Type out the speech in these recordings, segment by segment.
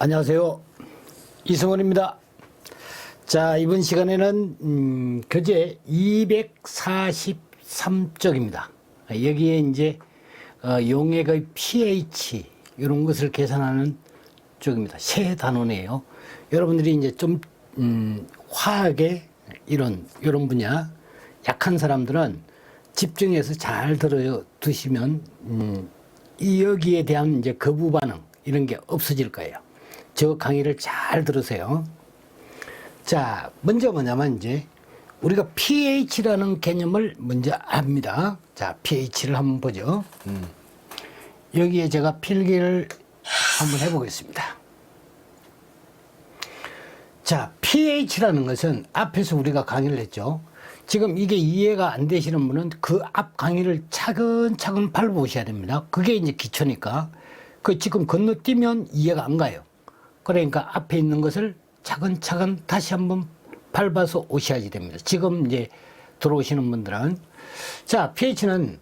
안녕하세요. 이승원입니다. 자, 이번 시간에는 교재 243쪽입니다. 여기에 이제 용액의 pH 이런 것을 계산하는 쪽입니다. 새 단원이에요. 여러분들이 이제 좀 화학의 이런 분야 약한 사람들은 집중해서 잘 들어 두시면 여기에 대한 이제 거부 반응 이런 게 없어질 거예요. 저 강의를 잘 들으세요. 자, 먼저 뭐냐면 이제 우리가 pH라는 개념을 먼저 압니다. 자, pH를 한번 보죠. 여기에 제가 필기를 한번 해보겠습니다. 자, pH라는 것은 앞에서 우리가 강의를 했죠. 지금 이게 이해가 안 되시는 분은 그 앞 강의를 차근차근 밟아보셔야 됩니다. 그게 이제 기초니까. 그 지금 건너뛰면 이해가 안 가요. 그러니까 앞에 있는 것을 차근차근 다시 한번 밟아서 오셔야지 됩니다. 지금 이제 들어오시는 분들은. 자, pH는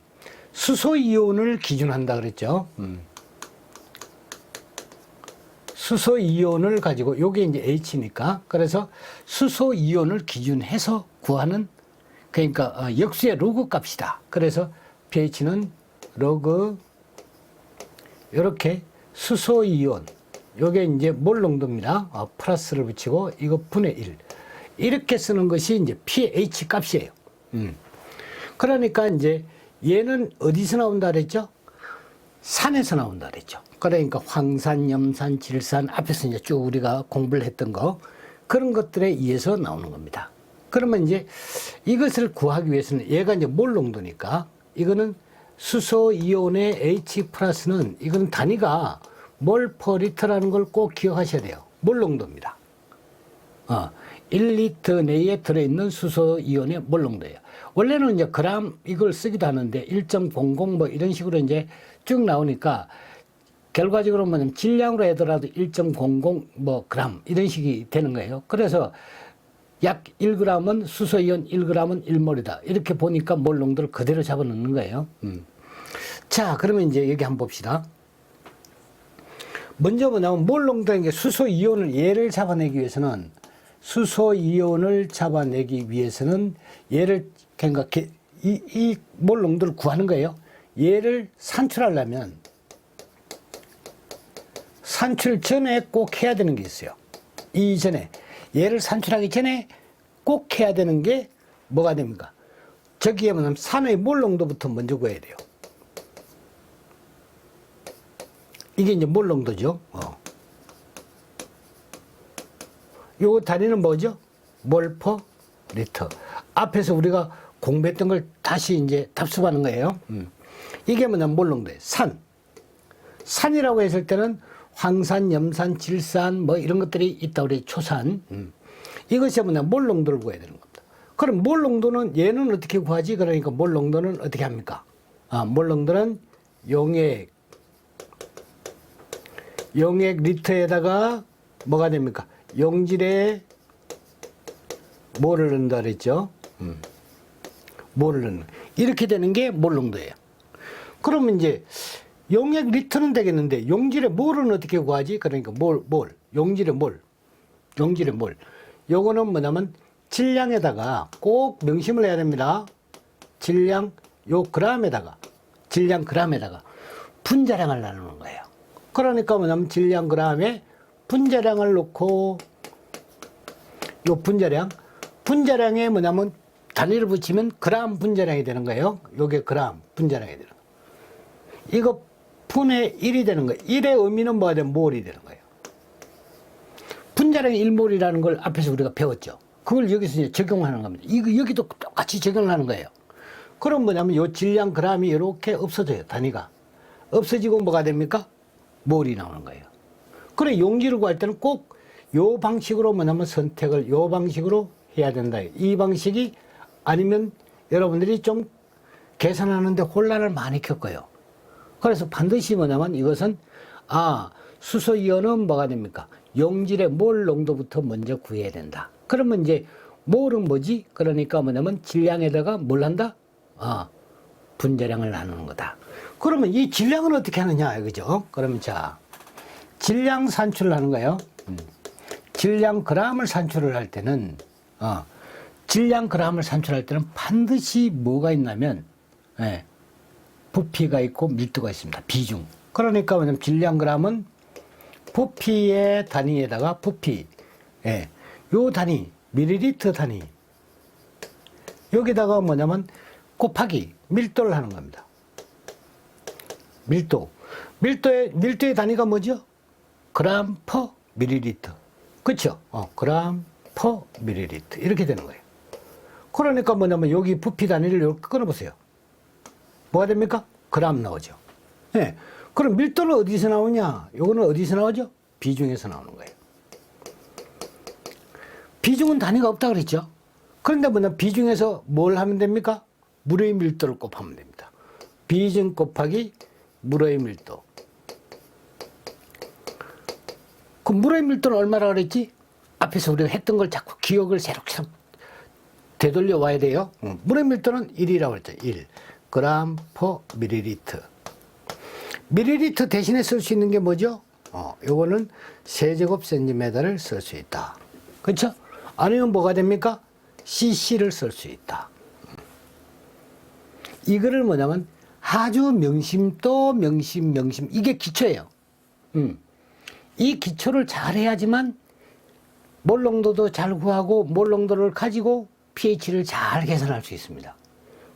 수소이온을 기준한다 그랬죠. 수소이온을 가지고 요게 이제 H니까 그래서 수소이온을 기준해서 구하는 그러니까 역수의 로그 값이다. 그래서 pH는 로그 이렇게 수소이온 요게 이제 몰 농도입니다. 플러스를 붙이고 이거 분의 1 이렇게 쓰는 것이 이제 pH 값이에요. 그러니까 이제 얘는 어디서 나온다 그랬죠? 산에서 나온다 그랬죠. 그러니까 황산, 염산, 질산 앞에서 이제 쭉 우리가 공부를 했던 거 그런 것들에 의해서 나오는 겁니다. 그러면 이제 이것을 구하기 위해서는 얘가 이제 몰 농도니까 이거는 수소 이온의 H 플러스는 이건 단위가 몰 퍼 리터라는 걸 꼭 기억하셔야 돼요. 몰 농도입니다. 1리터 내에 들어있는 수소 이온의 몰 농도예요. 원래는 이제 그람 이걸 쓰기도 하는데 1.00 뭐 이런 식으로 이제 쭉 나오니까 결과적으로 뭐냐면 질량으로 하더라도 1.00 뭐 그람 이런 식이 되는 거예요. 그래서 약 1g은 수소이온 1g은 1몰이다. 이렇게 보니까 몰 농도를 그대로 잡아놓는 거예요. 자, 그러면 이제 여기 한번 봅시다. 먼저 뭐냐면 몰 농도인 게 수소이온을 얘를 잡아내기 위해서는 얘를 그러니까 이 몰 농도를 구하는 거예요. 얘를 산출하려면 산출 전에 꼭 해야 되는 게 있어요. 이전에 얘를 산출하기 전에 꼭 해야 되는 게 뭐가 됩니까? 저기에 뭐냐면 산의 몰 농도부터 먼저 구해야 돼요. 이게 이제 몰 농도죠. 요 단위는 뭐죠? 몰 퍼 리터. 앞에서 우리가 공부했던 걸 다시 이제 답습하는 거예요. 이게 뭐냐면 몰 농도예요. 산이라고 했을 때는 황산, 염산, 질산 뭐 이런 것들이 있다고 그래요. 초산. 이것이 뭐냐 몰 농도를 구해야 되는 겁니다. 그럼 몰 농도는 얘는 어떻게 구하지? 그러니까 몰 농도는 어떻게 합니까? 몰 농도는 용액 리터에다가 뭐가 됩니까? 용질에 뭐를 넣는다 그랬죠? 뭐를 넣는 이렇게 되는 게 몰 농도예요. 그러면 이제 용액 리터는 되겠는데 용질의 몰은 어떻게 구하지? 그러니까 용질의 몰. 요거는 뭐냐면 질량에다가 꼭 명심을 해야 됩니다. 질량 그램에다가 분자량을 나누는 거예요. 그러니까 뭐냐면 질량 그램에 분자량을 넣고 요 분자량에 뭐냐면 단위를 붙이면 그램 분자량이 되는 거예요. 요게 그램 분자량이 되는 거예요. 이거 분의 1이 되는 거예요. 1의 의미는 뭐가 되면 몰이 되는 거예요. 분자량이 1몰이라는 걸 앞에서 우리가 배웠죠. 그걸 여기서 이제 적용하는 겁니다. 여기도 똑같이 적용을 하는 거예요. 그럼 뭐냐면 요 질량 그램이 이렇게 없어져요. 단위가. 없어지고 뭐가 됩니까? 몰이 나오는 거예요. 그래 용질을 구할 때는 꼭 요 방식으로 뭐냐면 선택을 요 방식으로 해야 된다. 이 방식이 아니면 여러분들이 좀 계산하는데 혼란을 많이 겪어요. 그래서 반드시 뭐냐면 이것은 수소이온은 뭐가 됩니까? 용질의 몰 농도부터 먼저 구해야 된다. 그러면 이제 몰은 뭐지? 그러니까 뭐냐면 질량에다가 뭘 한다? 분자량을 나누는 거다. 그러면 이 질량은 어떻게 하느냐, 그죠? 그러면 자, 질량 산출을 하는 거예요. 질량 g을 산출을 할 때는, 질량 g을 산출할 때는 반드시 뭐가 있냐면, 예, 부피가 있고 밀도가 있습니다. 비중. 그러니까 뭐냐면 질량 g은 부피의 단위에다가 부피, 예, 요 단위, 밀리리터 단위, 여기다가 뭐냐면 곱하기 밀도를 하는 겁니다. 밀도의 단위가 뭐죠? 그램 퍼 밀리리터. 그쵸? 그램 퍼 밀리리터. 이렇게 되는 거예요. 그러니까 뭐냐면 여기 부피 단위를 이렇게 끊어보세요. 뭐가 됩니까? 그램 나오죠. 예. 그럼 밀도는 어디서 나오냐? 요거는 어디서 나오죠? 비중에서 나오는 거예요. 비중은 단위가 없다 그랬죠? 그런데 뭐냐, 비중에서 뭘 하면 됩니까? 물의 밀도를 곱하면 됩니다. 비중 곱하기 물의 밀도. 그 물의 밀도는 얼마라 그랬지? 앞에서 우리가 했던 걸 자꾸 기억을 새록새록 되돌려 와야 돼요. 물의 밀도는 1이라고 그랬죠. 1. 그램 퍼 밀리리터. 밀리리터 대신에 쓸 수 있는 게 뭐죠? 요거는 세제곱 센티미터를 쓸 수 있다. 그렇죠? 아니면 뭐가 됩니까? cc를 쓸 수 있다. 이거를 뭐냐면 아주 명심 또 명심 이게 기초예요. 이 기초를 잘 해야지만 몰농도도 잘 구하고 몰농도를 가지고 pH를 잘 계산할 수 있습니다.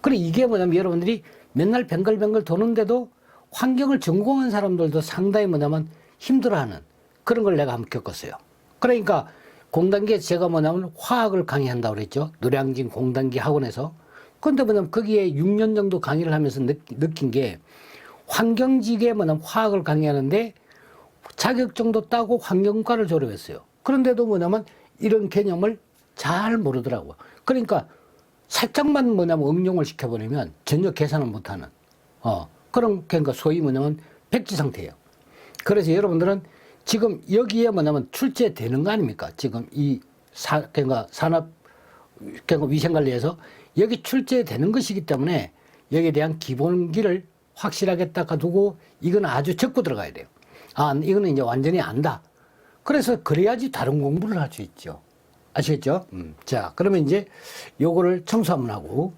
그리고 이게 뭐냐면 여러분들이 맨날 뱅글뱅글 도는데도 환경을 전공한 사람들도 상당히 뭐냐면 힘들어하는 그런 걸 내가 한번 겪었어요. 그러니까 공단기에 제가 뭐냐면 화학을 강의한다고 그랬죠. 노량진 공단기 학원에서. 그런데 뭐냐면 거기에 6년 정도 강의를 하면서 느낀 게 환경직에 뭐냐면 화학을 강의하는데 자격증도 따고 환경과를 졸업했어요. 그런데도 뭐냐면 이런 개념을 잘 모르더라고요. 그러니까 살짝만 뭐냐면 응용을 시켜버리면 전혀 계산을 못하는 그러니까 소위 뭐냐면 백지 상태예요. 그래서 여러분들은 지금 여기에 뭐냐면 출제되는 거 아닙니까? 지금 이 그러니까 산업 그러니까 위생관리에서 여기 출제되는 것이기 때문에 여기에 대한 기본기를 확실하게 닦아두고 이건 아주 적고 들어가야 돼요. 이거는 이제 완전히 안다. 그래서 그래야지 다른 공부를 할 수 있죠. 아시겠죠? 자, 그러면 이제 요거를 청소 한번 하고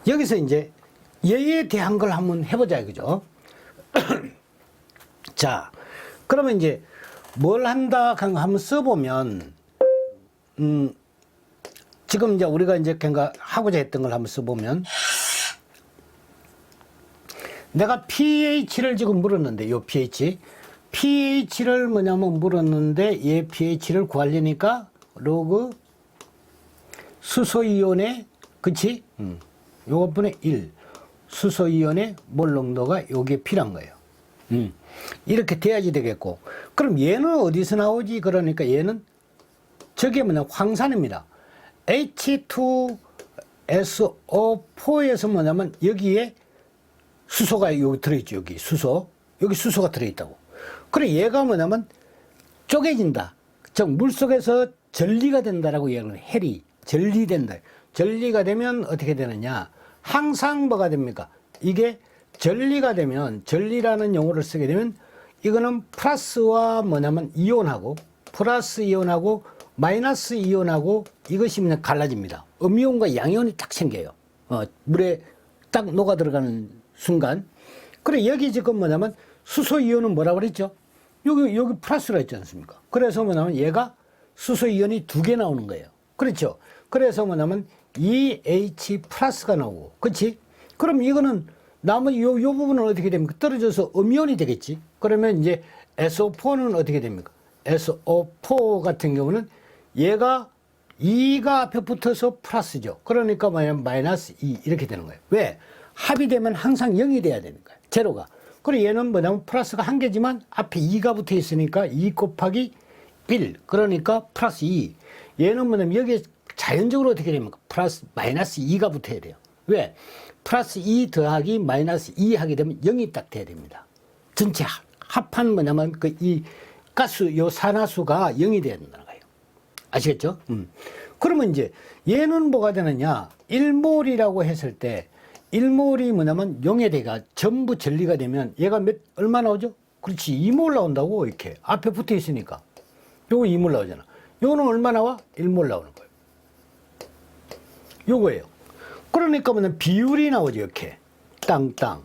여기서 이제 얘에 대한 걸 한번 해보자 이거죠. 자, 그러면 이제 뭘 한다 한번 써보면 지금 이제 우리가 이제 그러니까 하고자 했던 걸 한번 써보면 내가 pH를 지금 물었는데 요 pH를 뭐냐면 물었는데 얘 pH를 구하려니까 로그 수소이온의 그치? 요것분의 1 수소이온의 몰농도가 요게 필요한 거예요. 이렇게 돼야지 되겠고 그럼 얘는 어디서 나오지? 그러니까 얘는 저게 뭐냐 황산입니다. H2SO4에서 뭐냐면 여기에 수소가 여기 들어있죠. 여기 수소가 들어있다고. 그래 얘가 뭐냐면 쪼개진다. 즉 물속에서 전리가 된다라고 얘기하는 헬이 전리된다. 전리가 되면 어떻게 되느냐? 항상 뭐가 됩니까? 이게 전리가 되면 전리라는 용어를 쓰게 되면 이거는 플러스와 뭐냐면 이온하고 플러스 이온하고 마이너스 이온하고 이것이 그냥 갈라집니다. 음이온과 양이온이 딱 생겨요. 물에 딱 녹아 들어가는 순간. 그래 여기 지금 뭐냐면 수소 이온은 뭐라고 그랬죠? 여기 플러스라 했지 않습니까? 그래서 뭐냐면 얘가 수소 이온이 2개 나오는 거예요. 그렇죠? 그래서 뭐냐면 EH 플러스가 나오고, 그렇지? 그럼 이거는 나머지 요 부분은 어떻게 됩니까? 떨어져서 음이온이 되겠지. 그러면 이제 SO4는 어떻게 됩니까? SO4 같은 경우는 얘가 2가 앞에 붙어서 플러스죠. 그러니까 뭐냐면 마이너스 2 이렇게 되는 거예요. 왜? 합이 되면 항상 0이 돼야 되는 거예요. 제로가. 그리고 얘는 뭐냐면 플러스가 1개지만 앞에 2가 붙어 있으니까 2 곱하기 1. 그러니까 플러스 2. 얘는 뭐냐면 여기에 자연적으로 어떻게 됩니까? 플러스 마이너스 2가 붙어야 돼요. 왜? 플러스 2 더하기 마이너스 2 하게 되면 0이 딱 돼야 됩니다. 전체 합한 뭐냐면 이 가스 요 산화수가 0이 돼야 된다는 거예요. 아시겠죠? 그러면 이제 얘는 뭐가 되느냐? 1몰이라고 했을 때 1몰이 뭐냐면 0에 대가 전부 전리가 되면 얘가 얼마 나오죠? 그렇지. 2몰 나온다고, 이렇게. 앞에 붙어 있으니까. 요거 2몰 나오잖아. 요거는 얼마 나와? 1몰 나오는 거예요. 요거예요. 그러니까 뭐냐, 비율이 나오죠, 이렇게. 땅땅.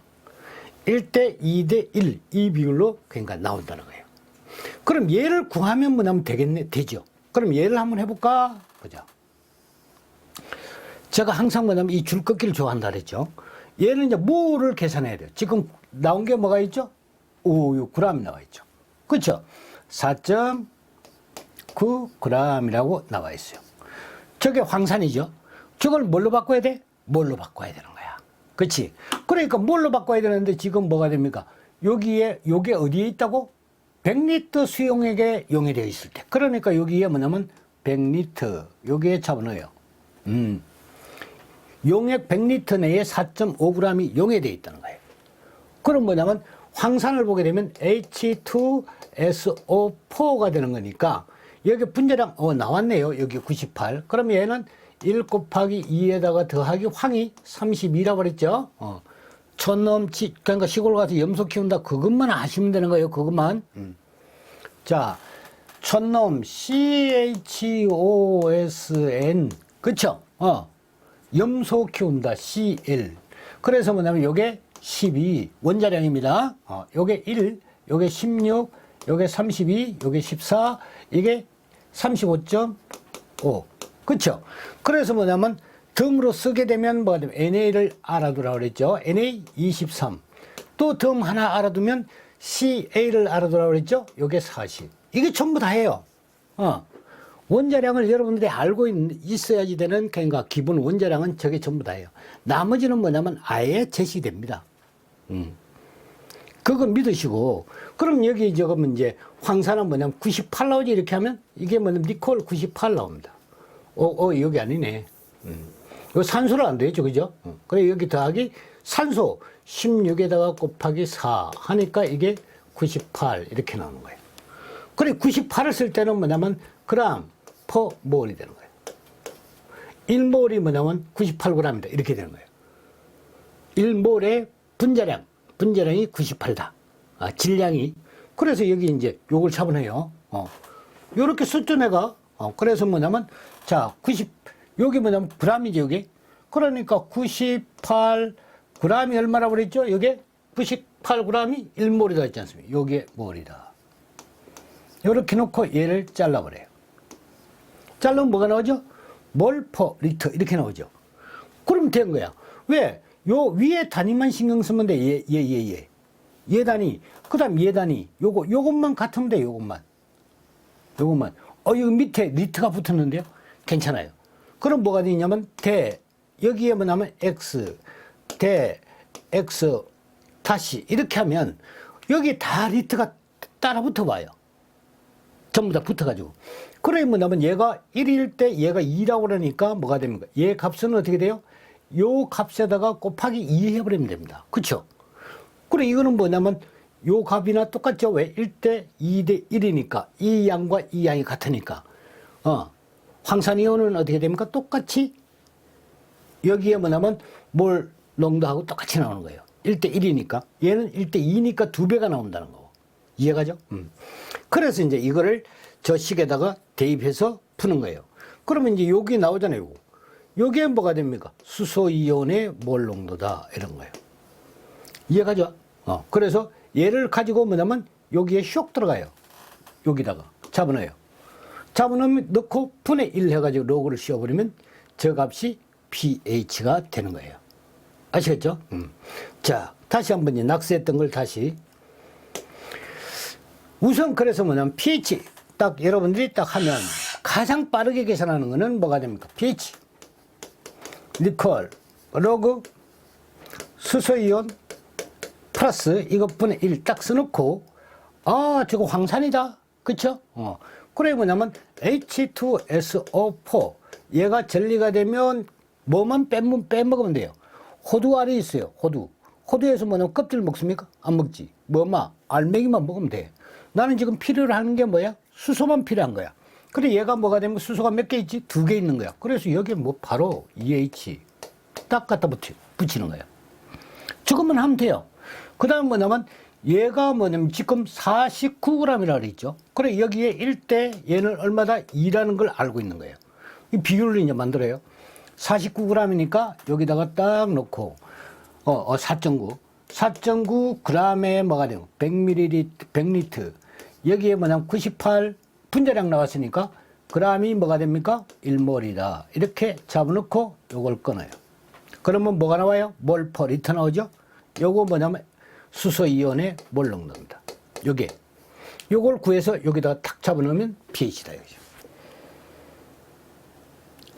1대 2대 1. 이 비율로 그러니까 나온다는 거예요. 그럼 얘를 구하면 뭐냐면 되겠네, 되죠. 그럼 얘를 한번 해볼까? 보자. 제가 항상 뭐냐면 이 줄긋기를 좋아한다 그랬죠. 얘는 이제 뭐를 계산해야 돼요? 지금 나온 게 뭐가 있죠? 556g이 나와 있죠. 그렇죠? 4.9g이라고 나와 있어요. 저게 황산이죠. 저걸 뭘로 바꿔야 돼? 뭘로 바꿔야 되는 거야. 그렇지? 그러니까 뭘로 바꿔야 되는데 지금 뭐가 됩니까? 여기에, 요게 어디에 있다고? 100리터 수용액에 용해되어 있을 때. 그러니까 여기에 뭐냐면 100리터, 여기에 잡아넣어요. 용액 100리터 내에 4.5g이 용해되어 있다는 거예요. 그럼 뭐냐면 황산을 보게 되면 H2SO4가 되는 거니까 여기 분자량, 나왔네요. 여기 98. 그럼 얘는 1 곱하기 2에다가 더하기 황이 32라고 그랬죠. 촌놈치, 그러니까 시골 가서 염소 키운다. 그것만 아시면 되는 거예요. 그것만. 자, 촌놈 CHOSN. 그쵸? 염소 키운다. CL. 그래서 뭐냐면 요게 12 원자량입니다. 요게 1, 요게 16, 요게 32, 요게 14, 이게 35.5. 그쵸? 그래서 뭐냐면 덤으로 쓰게 되면 뭐가 되면 NA를 알아두라고 그랬죠. NA 23. 또 덤 하나 알아두면 CA를 알아두라고 그랬죠. 요게 40. 이게 전부 다예요. 원자량을 여러분들이 알고 있어야지 되는, 그러니까 기본 원자량은 저게 전부 다예요. 나머지는 뭐냐면 아예 제시됩니다. 그거 믿으시고, 그럼 여기 저거면 이제 황산은 뭐냐면 98 나오지, 이렇게 하면 이게 뭐냐면 니콜 98 나옵니다. 여기 아니네. 이거 산소를 안 되죠, 그죠? 그래, 여기 더하기 산소 16에다가 곱하기 4 하니까 이게 98 이렇게 나오는 거예요. 그래, 98을 쓸 때는 뭐냐면 그램 퍼 몰이 되는 거예요. 1몰이 뭐냐면 98g이다. 이렇게 되는 거예요. 1몰의 분자량이 98다. 질량이. 그래서 여기 이제 요걸 잡아내요. 요렇게 썼죠, 내가. 그래서 뭐냐면, 자, 여기 뭐냐면 g이죠, 여기. 그러니까 98g이 얼마라고 그랬죠? 여기 98g이 1몰이다 했지 않습니까? 요게 몰이다. 요렇게 놓고 얘를 잘라버려요. 자르면 뭐가 나오죠? 몰 퍼 리터 이렇게 나오죠. 그럼 된 거야. 왜? 요 위에 단위만 신경 쓰면 돼. 얘 단위. 그 다음 얘 단위. 요것만 같으면 돼. 요것만. 여기 밑에 리터가 붙었는데요. 괜찮아요. 그럼 뭐가 되냐면 여기에 뭐냐면 x 다시 이렇게 하면 여기 다 리터가 따라 붙어봐요. 전부 다 붙어가지고. 그래 뭐냐면 얘가 1일 때 얘가 2라고 그러니까 뭐가 됩니까? 얘 값은 어떻게 돼요? 요 값에다가 곱하기 2 해버리면 됩니다. 그쵸? 그래 이거는 뭐냐면 요 값이나 똑같죠? 왜? 1대 2대 1이니까 이 양과 이 양이 같으니까 황산이온은 어떻게 됩니까? 똑같이 여기에 뭐냐면 몰 농도하고 똑같이 나오는 거예요. 1대 1이니까 얘는 1대 2니까 2배가 나온다는 거고. 이해가죠? 그래서 이제 이거를 저 식에다가 대입해서 푸는 거예요. 그러면 이제 여기 나오잖아요. 여기에 뭐가 됩니까? 수소이온의 몰 농도다. 이런 거예요. 이해가죠? 그래서 얘를 가지고 뭐냐면 여기에 쇽 들어가요. 여기다가 잡아넣어요. 잡아넣으면 넣고 분의 1 해가지고 로그를 씌워버리면 저 값이 pH가 되는 거예요. 아시겠죠? 자, 다시 한번 이제 낙서했던 걸 다시. 우선 그래서 뭐냐면 pH 딱 여러분들이 딱 하면 가장 빠르게 계산하는 거는 뭐가 됩니까? pH 니콜 로그 수소이온 플러스 이것 분의 1 딱 써놓고 저거 황산이다. 그쵸? 그래 뭐냐면 H2SO4 얘가 전리가 되면 뭐만 빼먹으면 돼요. 호두 알이 있어요. 호두에서 뭐냐면 껍질 먹습니까? 안 먹지. 알맹이만 먹으면 돼. 나는 지금 필요로 하는 게 뭐야? 수소만 필요한 거야. 그래 얘가 뭐가 되면 수소가 몇 개 있지? 2개 있는 거야. 그래서 여기 뭐 바로 EH 딱 갖다 붙이는 거야. 저것만 하면 돼요. 그 다음 뭐냐면 얘가 뭐냐면 지금 49g이라고 그랬죠. 그래, 여기에 1대 얘는 얼마다? 2라는 걸 알고 있는 거예요. 이 비율을 이제 만들어요. 49g이니까 여기다가 딱 넣고, 4.9. 4.9g에 뭐가 돼요? 100ml, 100리터. 여기에 뭐냐면 98 분자량 나왔으니까 g이 뭐가 됩니까? 1몰이다. 이렇게 잡아놓고 요걸 끊어요. 그러면 뭐가 나와요? 몰퍼 리터 나오죠? 요거 뭐냐면 수소이온의 몰 농도입니다. 요걸 구해서 여기다가 탁 잡아놓으면 pH다. 여기죠.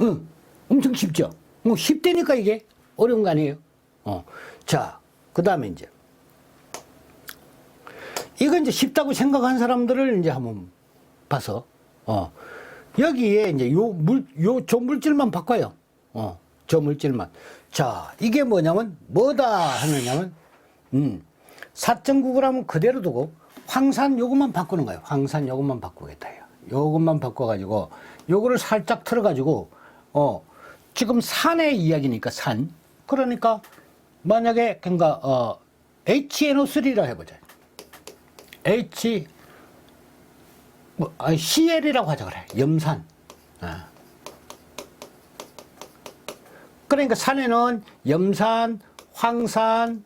응, 엄청 쉽죠? 쉽다니까 이게 어려운 거 아니에요? 자, 그 다음에 이제 이거 이제 쉽다고 생각한 사람들을 이제 한번 봐서, 여기에 이제 저 물질만 바꿔요. 저 물질만. 자, 이게 뭐냐면, 뭐다 하느냐면, 4.9g은 그대로 두고, 황산 요것만 바꾸는 거예요. 황산 요것만 바꾸겠다. 요것만 바꿔가지고, 요거를 살짝 틀어가지고, 지금 산의 이야기니까 산. 그러니까, 만약에, 그러니까, HNO3라 해보자. CL이라고 하자 그래. 염산. 그러니까 산에는 염산, 황산,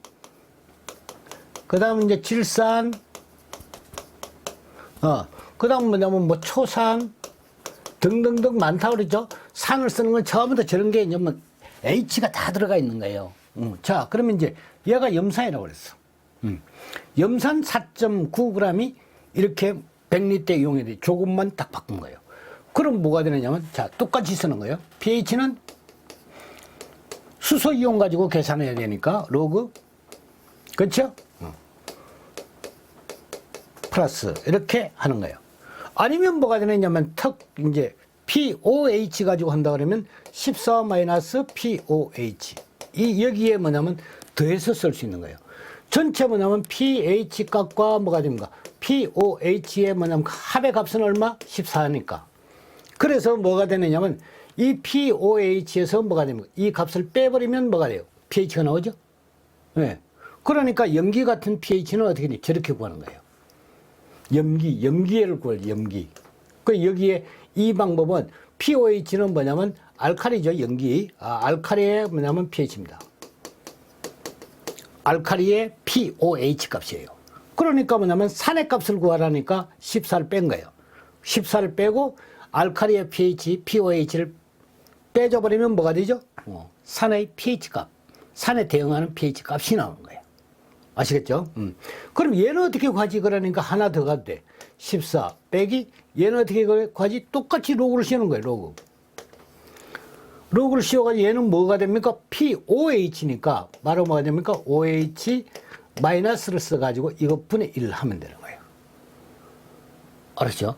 그 다음 이제 질산, 그 다음 뭐냐면 뭐 초산 등등등 많다고 그랬죠. 산을 쓰는 건 처음부터 저런 게 이제 뭐 H가 다 들어가 있는 거예요. 자, 그러면 이제 얘가 염산이라고 그랬어. 염산 4.9g이 이렇게 100리터에 이용이 돼. 조금만 딱 바꾼 거예요. 그럼 뭐가 되느냐면, 자, 똑같이 쓰는 거예요. pH는 수소 이온 가지고 계산해야 되니까, 로그. 그렇죠? 플러스. 이렇게 하는 거예요. 아니면 뭐가 되느냐면, 이제, POH 가지고 한다 그러면, 14-POH. 여기에 뭐냐면, 더해서 쓸 수 있는 거예요. 전체 뭐냐면, pH 값과 뭐가 됩니까? POH의 뭐냐면, 합의 값은 얼마? 14니까. 그래서 뭐가 되느냐면, 이 POH에서 뭐가 됩니까? 이 값을 빼버리면 뭐가 돼요? pH가 나오죠? 네. 그러니까 염기 같은 pH는 어떻게 돼? 저렇게 구하는 거예요. 염기를 구할 염기. 그 여기에 이 방법은 POH는 뭐냐면 알칼리죠, 염기. 알칼리의 뭐냐면 pH입니다. 알칼리의 POH 값이에요. 그러니까 뭐냐면 산의 값을 구하라니까 14를 뺀 거예요. 14를 빼고 알칼리의 pH, POH를 빼줘버리면 뭐가 되죠? 산의 pH 값, 산에 대응하는 pH 값이 나오는 거예요. 아시겠죠? 그럼 얘는 어떻게 구하지? 그러니까 하나 더 가도 돼. 14 빼기 얘는 어떻게 구하지? 똑같이 로그를 씌우는 거예요. 로그를 씌워가지고 얘는 뭐가 됩니까? POH니까 바로 뭐가 됩니까? OH 마이너스를 써가지고 이거 분의 1 하면 되는 거예요. 알았죠?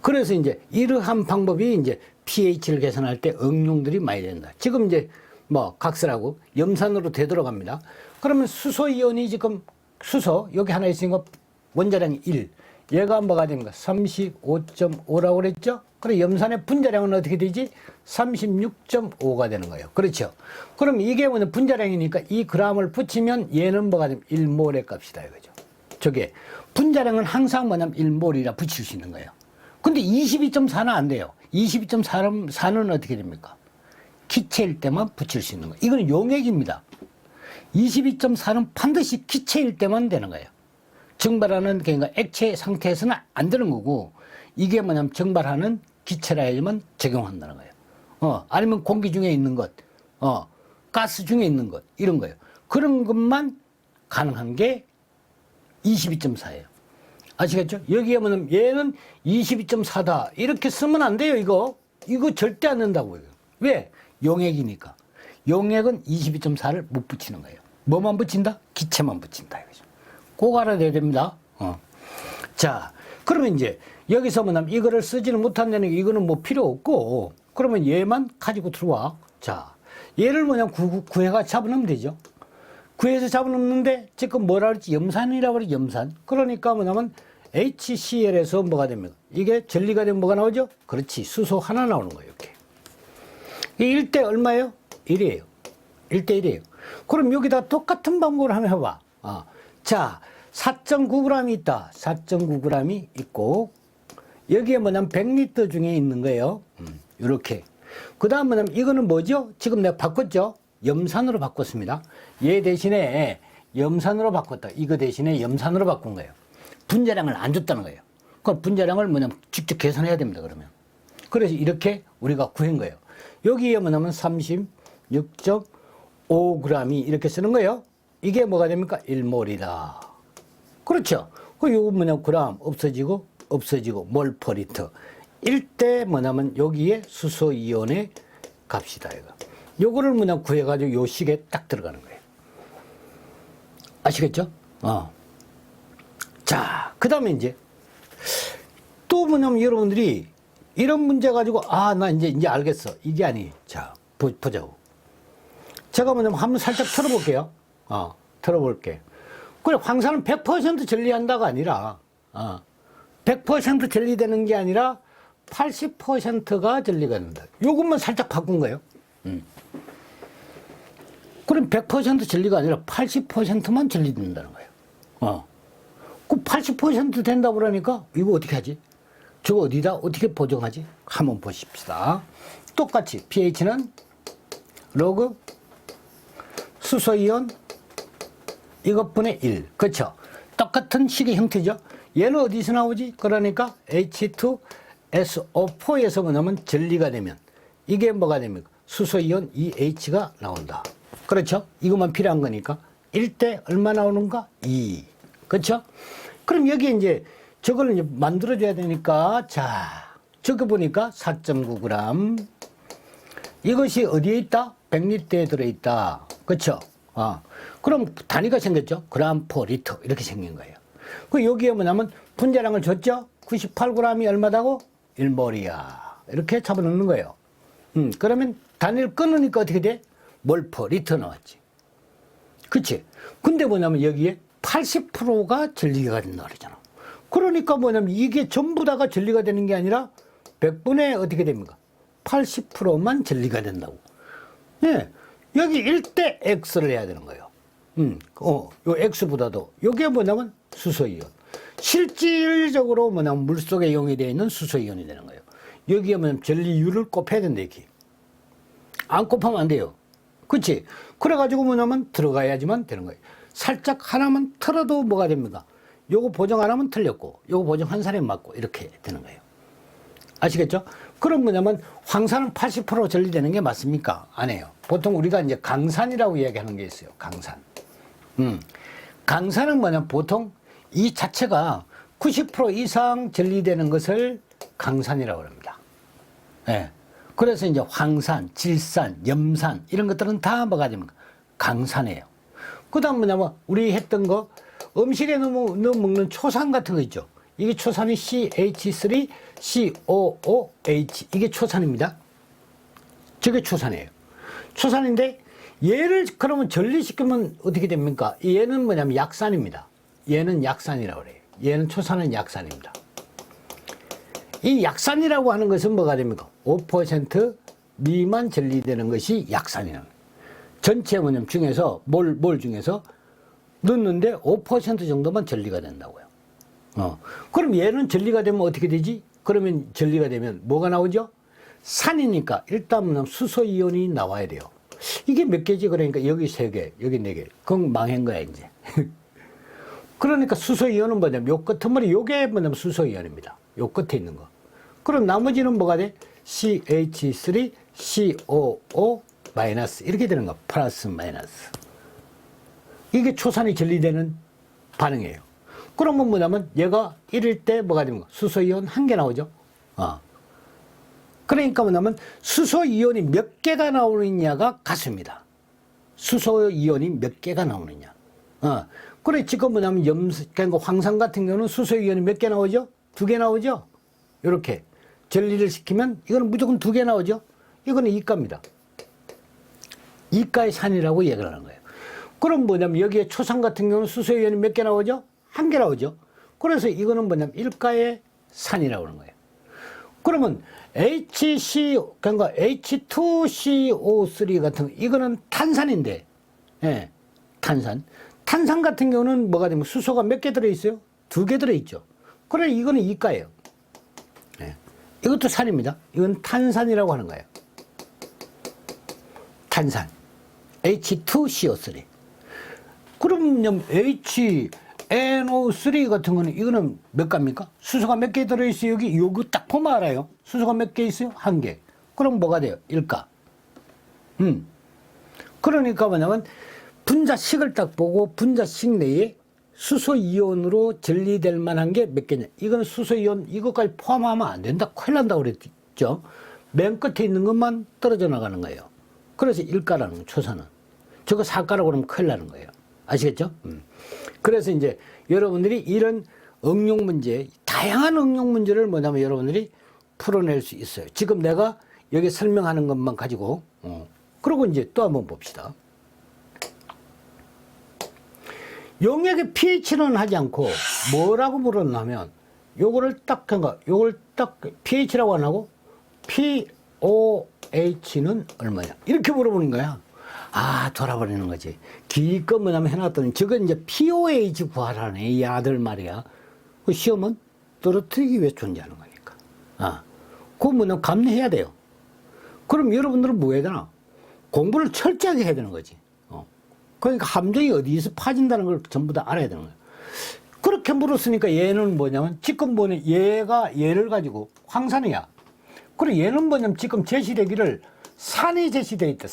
그래서 이제 이러한 방법이 이제 pH를 계산할 때 응용들이 많이 된다. 지금 이제 뭐 각설하고 염산으로 되돌아갑니다. 그러면 수소 이온이 지금 수소 여기 하나 있으니까 원자량이 1. 얘가 뭐가 됩니까? 35.5라고 그랬죠? 그럼 염산의 분자량은 어떻게 되지? 36.5가 되는 거예요. 그렇죠? 그럼 이게 뭐냐 분자량이니까 이 g을 붙이면 얘는 뭐가 되면 1몰의 값이다 이거죠. 저게 분자량은 항상 뭐냐면 1몰이라 붙일 수 있는 거예요. 근데 22.4는 안 돼요. 22.4는 어떻게 됩니까? 기체일 때만 붙일 수 있는 거예요. 이건 용액입니다. 22.4는 반드시 기체일 때만 되는 거예요. 증발하는 그러니까 액체 상태에서는 안 되는 거고 이게 뭐냐면 증발하는 기체라 해야지만 적용한다는 거예요. 아니면 공기 중에 있는 것, 가스 중에 있는 것 이런 거예요. 그런 것만 가능한 게 22.4예요. 아시겠죠? 여기에 뭐냐면 얘는 22.4다 이렇게 쓰면 안 돼요. 이거 절대 안 된다고요. 왜? 용액이니까. 용액은 22.4를 못 붙이는 거예요. 뭐만 붙인다? 기체만 붙인다 이거죠. 꼭 알아야 됩니다. 자, 그러면 이제 여기서 뭐냐면 이거를 쓰지는 못한다는 게 이거는 뭐 필요 없고 그러면 얘만 가지고 들어와. 자, 얘를 뭐냐면 구해가 잡아놓으면 되죠. 구해서 잡아놓는데 지금 뭐라 그랬지? 염산이라고 그러지, 염산. 그러니까 뭐냐면 HCl에서 뭐가 됩니까? 이게 전리가 되면 뭐가 나오죠? 그렇지, 수소 하나 나오는 거예요, 이렇게. 이 1대 얼마예요? 1이에요. 1대 1이에요. 그럼 여기다 똑같은 방법을 한번 해봐. 자, 4.9g이 있다. 4.9g이 있고, 여기에 뭐냐면 100리터 중에 있는 거예요. 이렇게. 그 다음 뭐냐면 이거는 뭐죠? 지금 내가 바꿨죠? 염산으로 바꿨습니다. 얘 대신에 염산으로 바꿨다. 이거 대신에 염산으로 바꾼 거예요. 분자량을 안 줬다는 거예요. 그 분자량을 뭐냐면 직접 계산해야 됩니다. 그러면. 그래서 이렇게 우리가 구한 거예요. 여기에 뭐냐면 36.5g이 이렇게 쓰는 거예요. 이게 뭐가 됩니까? 1몰이다. 그렇죠. 그 요거 뭐냐면 그램 없어지고 몰퍼리터. 1대 뭐냐면 여기에 수소이온의 값이다. 이거. 요거를 뭐냐 구해가지고 요 식에 딱 들어가는 거예요. 아시겠죠? 자, 그 다음에 이제 또 뭐냐면 여러분들이 이런 문제 가지고 나 이제 알겠어. 이게 아니. 자, 보자고. 제가 뭐냐면 한번 살짝 틀어볼게요. 틀어볼게. 그래, 황산은 100% 전리한다가 아니라, 100% 전리되는 게 아니라 80%가 전리가 된다. 요것만 살짝 바꾼 거예요. 그럼 100% 전리가 아니라 80%만 전리된다는 거예요. 그 80% 된다고 그러니까 이거 어떻게 하지? 저거 어디다 어떻게 보정하지? 한번 보십시다. 똑같이 pH는 로그 수소이온 이것분의 1. 그렇죠? 똑같은 식의 형태죠. 얘는 어디서 나오지? 그러니까 H2SO4에서 뭐냐면 전리가 되면 이게 뭐가 됩니까? 수소이온 EH가 나온다. 그렇죠? 이것만 필요한 거니까 1대 얼마 나오는가? 2. 그렇죠? 그럼 여기 이제 저걸 이제 만들어줘야 되니까 자, 저거 보니까 4.9g. 이것이 어디에 있다? 100리터에 들어있다. 그렇죠? 그럼 단위가 생겼죠? 그램 퍼 리터 이렇게 생긴 거예요. 그 여기에 뭐냐면 분자량을 줬죠? 98g이 얼마다고? 1몰이야. 이렇게 잡아놓는 거예요. 그러면 단위를 끊으니까 어떻게 돼? 몰 퍼 리터 나왔지. 그치? 근데 뭐냐면 여기에 80%가 전리가 된다 그러잖아. 그러니까 뭐냐면 이게 전부 다가 전리가 되는 게 아니라 100분의 어떻게 됩니까? 80%만 전리가 된다고. 예. 여기 1대 X를 해야 되는 거예요. 요 X보다도. 요게 뭐냐면 수소이온. 실질적으로 뭐냐면 물 속에 이용이 되어 있는 수소이온이 되는 거예요. 여기에 뭐냐면 전리율을 곱해야 된다, 이렇게. 안 곱하면 안 돼요. 그치? 그래가지고 뭐냐면 들어가야지만 되는 거예요. 살짝 하나만 틀어도 뭐가 됩니까? 요거 보정 안 하면 틀렸고, 요거 보정 한 사람이 맞고, 이렇게 되는 거예요. 아시겠죠? 그럼 뭐냐면 황산은 80% 전리되는 게 맞습니까? 아니에요. 보통 우리가 이제 강산이라고 이야기하는 게 있어요. 강산. 강산은 뭐냐면 보통 이 자체가 90% 이상 전리되는 것을 강산이라고 합니다. 예. 그래서 이제 황산, 질산, 염산 이런 것들은 다 뭐가 됩니까? 강산이에요. 그 다음 뭐냐면 우리 했던 거 음식에 넣어 먹는 초산 같은 거 있죠. 이게 초산이 CH3COOH 이게 초산입니다. 저게 초산이에요. 초산인데 얘를 그러면 전리시키면 어떻게 됩니까? 얘는 뭐냐면 약산입니다. 얘는 약산이라고 그래요. 얘는 초산은 약산입니다. 이 약산이라고 하는 것은 뭐가 됩니까? 5% 미만 전리되는 것이 약산이라는 거예요. 전체 뭐냐면 중에서 몰 중에서 넣는데 5% 정도만 전리가 된다고요. 그럼 얘는 전리가 되면 어떻게 되지? 그러면 전리가 되면 뭐가 나오죠? 산이니까 일단 뭐냐면 수소이온이 나와야 돼요. 이게 몇 개지? 그러니까 여기 3개, 여기 4개. 그건 망한 거야, 이제. 그러니까 수소이온은 뭐냐면 요 끝머리 요게 뭐냐면 수소이온입니다. 요 끝에 있는 거. 그럼 나머지는 뭐가 돼? CH3COO 마이너스 이렇게 되는 거. 플러스 마이너스. 이게 초산이 전리되는 반응이에요. 그러면 뭐냐면 얘가 1일 때 뭐가 됩니까? 수소이온 1개 나오죠. 그러니까 뭐냐면 수소이온이 몇 개가 나오느냐가 가수입니다. 수소이온이 몇 개가 나오느냐. 그래 지금 뭐냐면 그러니까 황산 같은 경우는 수소이온이 몇 개 나오죠? 2개 나오죠. 이렇게 전리를 시키면 이거는 무조건 2개 나오죠. 이거는 이가입니다. 이가의 산이라고 얘기를 하는 거예요. 그럼 뭐냐면 여기에 초산 같은 경우는 수소이온이 몇 개 나오죠? 1개 나오죠. 그래서 이거는 뭐냐면 일가의 산이라고 하는 거예요. 그러면 그러니까 H2CO3 같은 거, 이거는 탄산인데, 예, 탄산. 탄산 같은 경우는 뭐가 되면 수소가 몇 개 들어있어요? 2개 들어있죠. 그래, 이거는 이가예요. 네. 이것도 산입니다. 이건 탄산이라고 하는 거예요. 탄산. H2CO3. 그럼 HNO3 같은 거는 이거는 몇 가입니까? 수소가 몇 개 들어있어요? 여기 요거 딱 보면 알아요. 수소가 몇 개 있어요? 1개. 그럼 뭐가 돼요? 1가. 그러니까 뭐냐면 분자식을 딱 보고 분자식 내에 수소 이온으로 전리될 만한 게 몇 개냐. 이거는 수소 이온 이것까지 포함하면 안 된다. 큰일 난다고 그랬죠. 맨 끝에 있는 것만 떨어져 나가는 거예요. 그래서 1가라는 거예요. 초산은. 저거 4가라고 그러면 큰일 나는 거예요. 아시겠죠? 그래서 이제 여러분들이 이런 응용 문제, 다양한 응용 문제를 뭐냐면 여러분들이 풀어낼 수 있어요. 지금 내가 여기 설명하는 것만 가지고, 그리고 이제 또 한번 봅시다. 용액의 pH는 하지 않고 뭐라고 물었냐면 요거를 딱 pH라고 안 하고 pOH는 얼마냐 이렇게 물어보는 거야. 아, 돌아버리는 거지. 기껏 뭐냐면 해놨더니 저건 이제 pOH 구하라네 이 아들 말이야. 그 시험은 떨어뜨리기 위해 존재하는 거니까. 그거 뭐냐면 감내해야 돼요. 그럼 여러분들은 뭐 해야 되나? 공부를 철저하게 해야 되는 거지. 그러니까 함정이 어디서 파진다는 걸 전부 다 알아야 되는 거예요. 그렇게 물었으니까 얘는 뭐냐면 지금 보니 얘를 가지고 황산이야. 그리고 얘는 뭐냐면 지금 제시되기를 산이 제시되어 있다.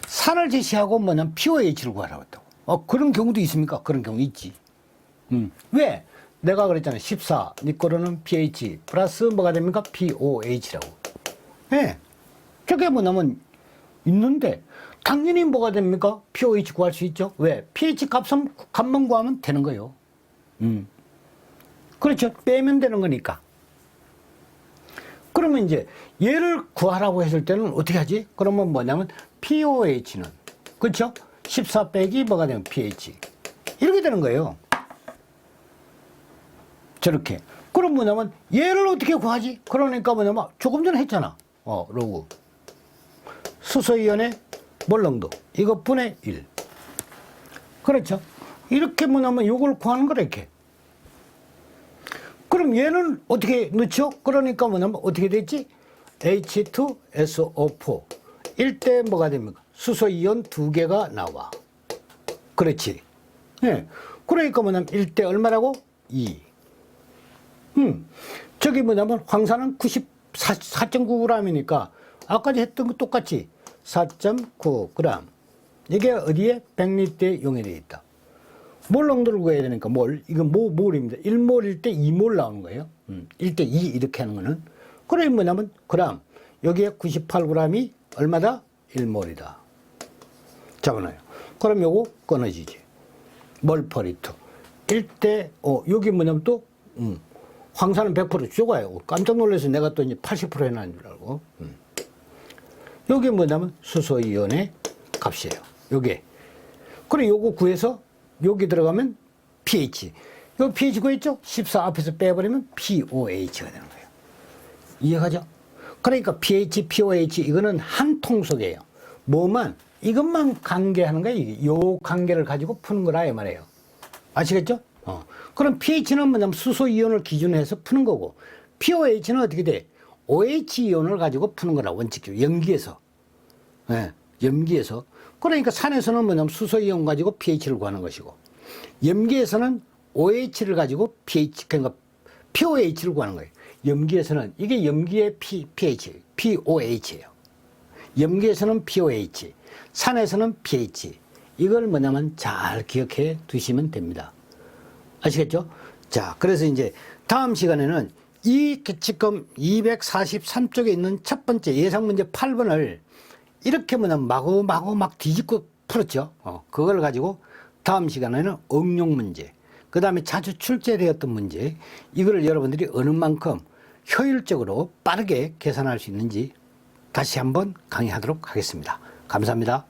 산을 제시하고 뭐냐면 pOH를 구하라고 했다고. 그런 경우도 있습니까? 그런 경우 있지. 왜? 내가 그랬잖아. 14 니꼬르는 pH 플러스 뭐가 됩니까? pOH라고. 네. 저게 뭐냐면 있는데 당연히 뭐가 됩니까? pOH 구할 수 있죠. 왜? pH 값만 구하면 되는 거예요. 그렇죠. 빼면 되는 거니까. 그러면 이제 얘를 구하라고 했을 때는 어떻게 하지? 그러면 뭐냐면 pOH는 그렇죠? 14 빼기 뭐가 되면 pH 이렇게 되는 거예요. 저렇게. 그럼 뭐냐면 얘를 어떻게 구하지? 그러니까 뭐냐면 조금 전에 했잖아. 로그 수소이온의 몰농도 이것분의 1. 그렇죠. 이렇게 뭐냐면 요걸 구하는 거라 이렇게. 그럼 얘는 어떻게 넣죠? 그러니까 뭐냐면 어떻게 됐지? H2SO4 1대 뭐가 됩니까? 수소이온 2개가 나와. 그렇지. 네. 그러니까 뭐냐면 1대 얼마라고? 2. 저기 뭐냐면 황산은 4.9g이니까 아까 했던 거 똑같이 4.9g. 이게 어디에? 100리터에 용해되어 있다. 몰 농도를 구해야 되니까 몰. 이건 몰입니다. 1몰일 때 2몰 나오는 거예요. 1대 2 이렇게 하는 거는. 그러면 뭐냐면 그램. 여기에 98g이 얼마다? 1몰이다. 잡아놔요. 그럼 요거 끊어지지. 몰퍼리터. 1대 5. 여기 뭐냐면 또 황산은 100% 죽어요. 깜짝 놀라서 내가 또 이제 80% 해놨는 줄 알고. 여기 뭐냐면 수소이온의 값이에요. 요게. 그래 요거 구해서 여기 들어가면 pH. 요 pH 구했죠? 14 앞에서 빼버리면 pOH가 되는 거예요. 이해가죠? 그러니까 pH, pOH 이거는 한 통속이에요. 이것만 관계하는 거예요. 이게. 요 관계를 가지고 푸는 거라 이 말이에요. 아시겠죠? 그럼 pH는 뭐냐면 수소이온을 기준으로 해서 푸는 거고 pOH는 어떻게 돼? OH 이온을 가지고 푸는 거라 원칙적으로 연기에서. 네, 염기에서. 그러니까 산에서는 뭐냐면 수소이온 가지고 pH를 구하는 것이고 염기에서는 OH를 가지고 그러니까 pOH를 구하는 거예요. 염기에서는 이게 염기의 pH, pOH예요. 염기에서는 pOH, 산에서는 pH. 이걸 뭐냐면 잘 기억해 두시면 됩니다. 아시겠죠? 자, 그래서 이제 다음 시간에는 이 지금 243쪽에 있는 첫 번째 예상 문제 8번을 이렇게 뭐냐면 마구 막 뒤집고 풀었죠. 그걸 가지고 다음 시간에는 응용 문제, 그 다음에 자주 출제되었던 문제, 이거를 여러분들이 어느 만큼 효율적으로 빠르게 계산할 수 있는지 다시 한번 강의하도록 하겠습니다. 감사합니다.